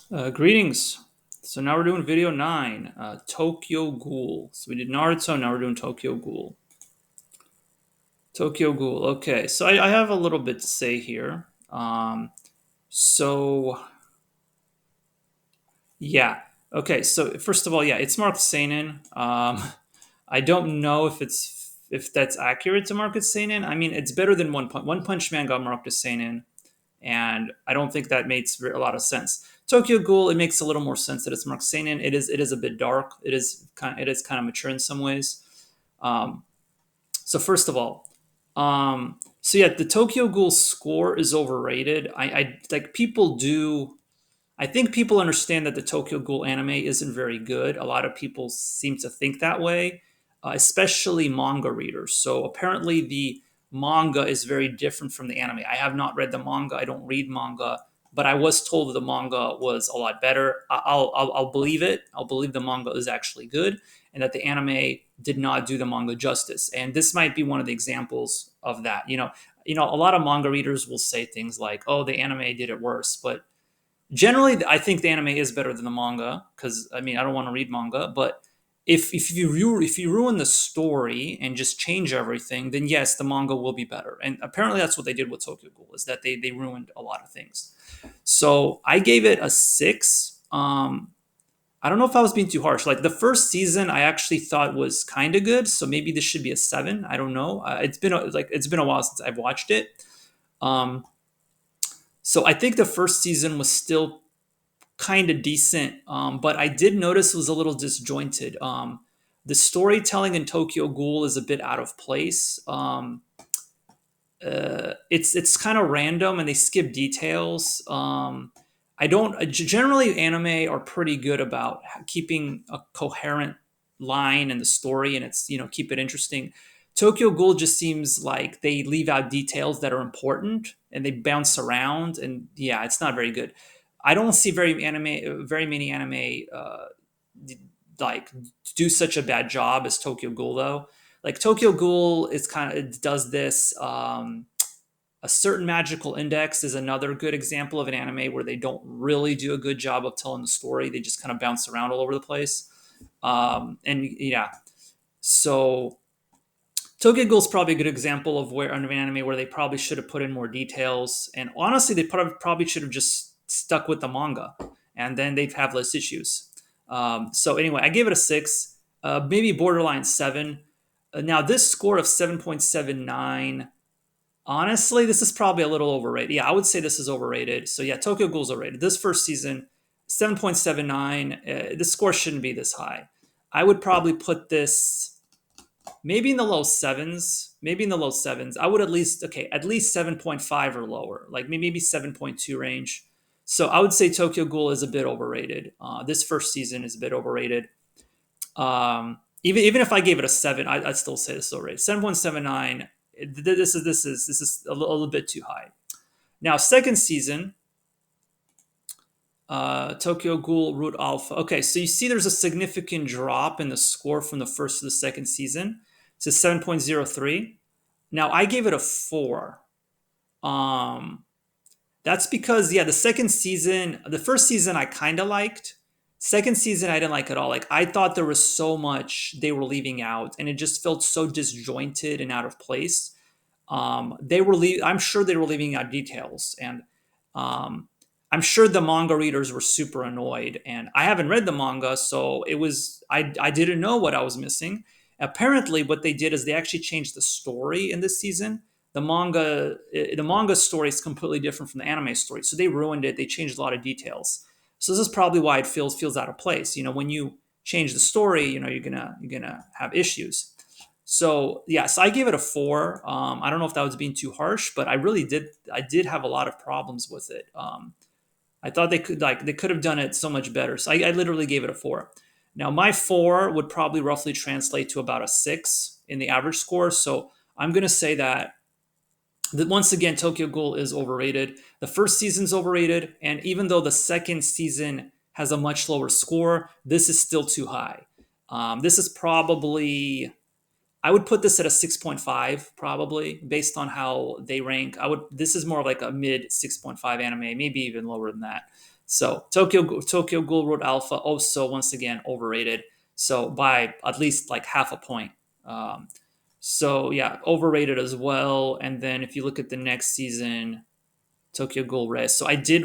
Greetings. So now we're doing video 9, Tokyo Ghoul. So we did Naruto, now we're doing Tokyo Ghoul. Tokyo Ghoul. Okay, so I have a little bit to say here. So yeah. Okay, so first of all, yeah, it's marked seinen. I don't know if that's accurate to mark it seinen. I mean, it's better than One Punch Man got marked as seinen, and I don't think that makes a lot of sense. Tokyo Ghoul, it makes a little more sense that it's marked seinen. It is a bit dark. It is kind of mature in some ways. Um, so first of all, so yeah, the Tokyo Ghoul score is overrated. I like people do. I think people understand that the Tokyo Ghoul anime isn't very good. A lot of people seem to think that way, especially manga readers. So apparently, the manga is very different from the anime. I have not read the manga. I don't read manga, but I was told that the manga was a lot better. I'll believe it. I'll believe the manga is actually good, and that the anime did not do the manga justice. And this might be one of the examples of that. A lot of manga readers will say things like, "Oh, the anime did it worse," but generally I think the anime is better than the manga because I mean I don't want to read manga, but if you ruin the story and just change everything, then yes, the manga will be better. And apparently that's what they did with Tokyo Ghoul, is that they ruined a lot of things. So I gave it a 6. I don't know if I was being too harsh. Like the first season, I actually thought was kind of good, so maybe this should be a 7. I don't know. It's been a while since I've watched it. Um, so I think the first season was still kind of decent, but I did notice it was a little disjointed. The storytelling in Tokyo Ghoul is a bit out of place. It's kind of random and they skip details. I don't generally anime are pretty good about keeping a coherent line in the story, and it's keep it interesting. Tokyo Ghoul just seems like they leave out details that are important and they bounce around, and yeah, it's not very good. I don't see very many anime like do such a bad job as Tokyo Ghoul though. Like Tokyo Ghoul is kind of it does this. A certain magical index is another good example of an anime where they don't really do a good job of telling the story. They just kind of bounce around all over the place. And yeah, so Tokyo Ghoul is probably a good example of where an anime where they probably should have put in more details. And honestly, they probably should have just stuck with the manga, and then they'd have less issues. So anyway, I gave it a 6, maybe borderline 7. Now this score of 7.79. Honestly, this is probably a little overrated. Yeah, I would say this is overrated. So yeah, Tokyo Ghoul's overrated. This first season, 7.79. The score shouldn't be this high. I would probably put this maybe in the low sevens. Maybe in the low sevens. I would at least 7.5 or lower, like maybe 7.2 range. So I would say Tokyo Ghoul is a bit overrated. This first season is a bit overrated. Even if I gave it a 7, I'd still say this is overrated. 7.79. This is a little bit too high. Now, second season, Tokyo Ghoul Root Alpha. Okay, so you see there's a significant drop in the score from the first to the second season to 7.03. Now, I gave it a 4. Um, that's because, yeah, the first season I kind of liked. Second season, I didn't like at all. Like, I thought there was so much they were leaving out, and it just felt so disjointed and out of place. I'm sure they were leaving out details, and um, I'm sure the manga readers were super annoyed. And I haven't read the manga, so I didn't know what I was missing. Apparently, what they did is they actually changed the story in this season. The manga story is completely different from the anime story, so they ruined it. They changed a lot of details. So this is probably why it feels out of place. When you change the story, you're gonna have issues. So yes, I gave it a 4. I don't know if that was being too harsh, but I did have a lot of problems with it. I thought they could have done it so much better. So I literally gave it a 4. Now my 4 would probably roughly translate to about a 6 in the average score. So I'm gonna say that once again Tokyo Ghoul is overrated. The first season's overrated, and even though the second season has a much lower score, this is still too high. This is probably I would put this at a 6.5 probably based on how they rank. This is more like a mid 6.5 anime, maybe even lower than that. So Tokyo Ghoul Road Alpha also once again overrated. So by at least like half a point. Um, so yeah, overrated as well. And then if you look at the next season, Tokyo Ghoul Red. So I did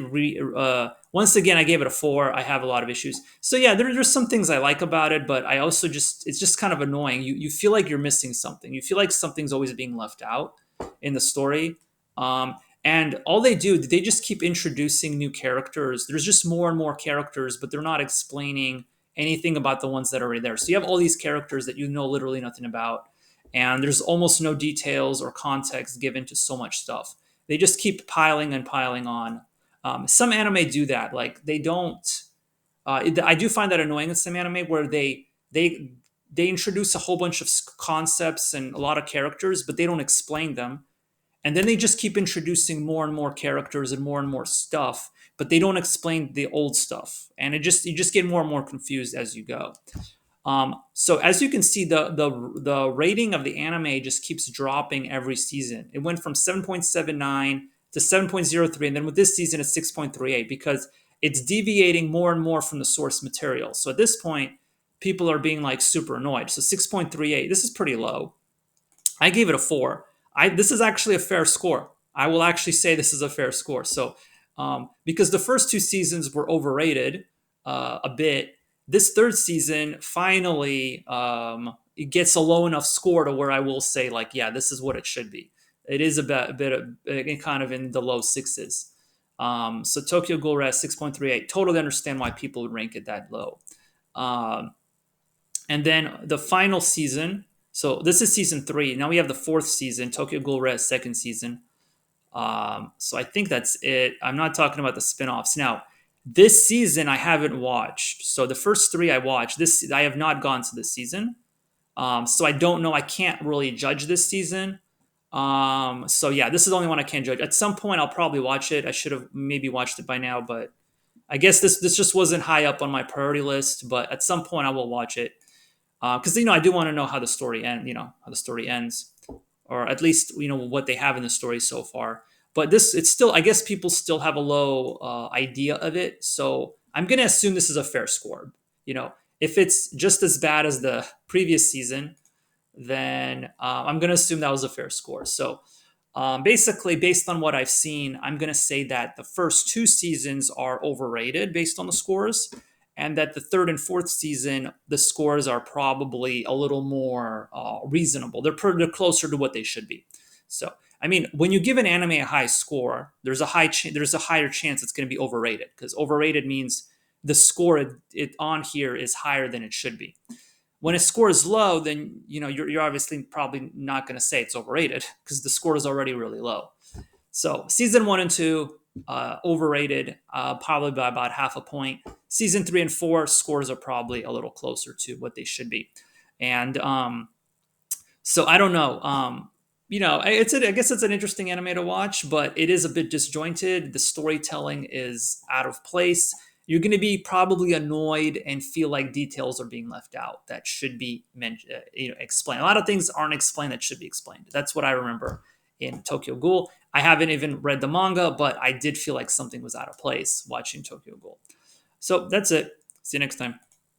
once again I gave it a 4. I have a lot of issues. So yeah, there's some things I like about it, but I also just it's just kind of annoying. You feel like you're missing something. You feel like something's always being left out in the story. And all they just keep introducing new characters. There's just more and more characters, but they're not explaining anything about the ones that are already there. So you have all these characters that you know literally nothing about, and there's almost no details or context given to so much stuff. They just keep piling and piling on. Some anime do that. Like they don't. I do find that annoying in some anime where they introduce a whole bunch of concepts and a lot of characters, but they don't explain them, and then they just keep introducing more and more characters and more stuff, but they don't explain the old stuff, and you just get more and more confused as you go. So as you can see, the rating of the anime just keeps dropping every season. It went from 7.79 to 7.03, and then with this season it's 6.38 because it's deviating more and more from the source material. So at this point, people are being like super annoyed. So 6.38, this is pretty low. I gave it a 4. This is actually a fair score. I will actually say this is a fair score. So because the first two seasons were overrated a bit, this third season finally it gets a low enough score to where I will say like, yeah, this is what it should be. It is a bit of kind of in the low sixes. So Tokyo Ghoul Red 6.38. Totally understand why people would rank it that low. Um, and then the final season. So this is season 3. Now we have the fourth season, Tokyo Ghoul Red second season. So I think that's it. I'm not talking about the spin-offs. Now, this season I haven't watched. So the first 3 I watched. This I have not gone to this season. So I don't know. I can't really judge this season. So yeah, this is the only one I can't judge. At some point I'll probably watch it. I should have maybe watched it by now, but I guess this just wasn't high up on my priority list. But at some point I will watch it because I do want to know how the story how the story ends, or at least what they have in the story so far. But it's still, I guess people still have a low idea of it, so I'm gonna assume this is a fair score. If it's just as bad as the previous season, then I'm gonna assume that was a fair score. So basically, based on what I've seen, I'm gonna say that the first 2 seasons are overrated based on the scores, and that the third and fourth season, the scores are probably a little more reasonable. They're closer to what they should be. So, I mean, when you give an anime a high score, there's a higher chance it's going to be overrated, because overrated means the score it on here is higher than it should be. When a score is low, then you're obviously probably not going to say it's overrated because the score is already really low. So season 1 and 2, overrated, probably by about half a point. Season 3 and 4 scores are probably a little closer to what they should be, and so I don't know. I guess it's an interesting anime to watch, but it is a bit disjointed. The storytelling is out of place. You're going to be probably annoyed and feel like details are being left out that should be explained. A lot of things aren't explained that should be explained. That's what I remember in Tokyo Ghoul. I haven't even read the manga, but I did feel like something was out of place watching Tokyo Ghoul. So that's it. See you next time.